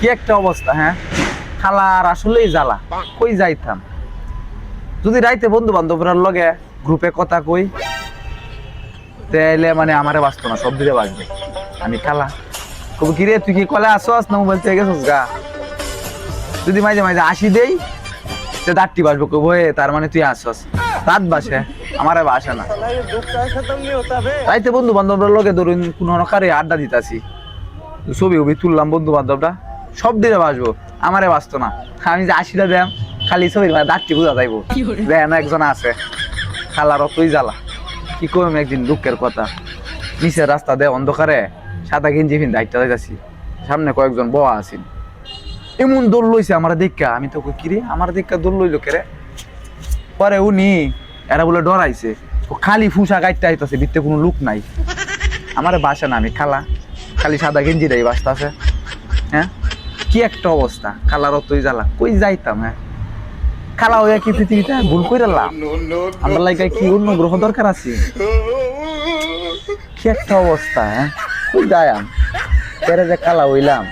কি একটা অবস্থা, হ্যাঁ খালার আসলেই জ্বালা। কই যাইতাম যদি রাইতে বন্ধু বান্ধবরার লগে গ্রুপে কথা কই, তাইলে মানে আমারে বাঁচতো না, সব দিকে বাঁচবে। আমি খালা কবি কিরে তুই কি কলে আসস না মোবাইল থেকে গেছিস গা, যদি মাঝে মাঝে আসি দেই সে দাঁতটি বাসবো কব তার মানে তুই আসস, দাঁত বাসে আমারে বাসে না। রাইতে বন্ধু বান্ধবরার লগে ধরুন কোনো কারে আড্ডা দিতাছি, ছবি উবি তুললাম বন্ধু বান্ধবরা, সব দিকে বাসবো, আমারে বাঁচতো না। আমি যে আশিটা দেম খালি ছবির মানে দাঁতটি বোঝা যাইবো দেন একজন আছে। খালার অতই জ্বালা, কি করবো একদিন দুঃখের কথা, নিচের রাস্তা দেয় অন্ধকারে সাদা গেঞ্জি ফিন দায়িত্ব যাইতাছি, সামনে কয়েকজন বয়া আছেন, এমন দৌড় লইছে আমার দেখা, আমি তো কিরে আমার দেখা দৌড় লইলো কেরে, পরে উনি এরা বলে ডরাইছে, ও খালি ফুসা গাইতে আইতাছে, ভিতরে কোনো লোক নাই, আমার বাসা না, আমি খালা খালি সাদা গেঞ্জিটাই বাসতাছে। হ্যাঁ কি একটা অবস্থা, খালার অতই জ্বালা, কই যাইতাম। হ্যাঁ খালা হইয়া কি পৃথিবীতে ভুল কইরালাম, আমার লাইকা কি অন্য গ্রহ দরকার আছে, কি একটা অবস্থা। হ্যাঁ কই যাইম, তেরে যে খালা হইলাম।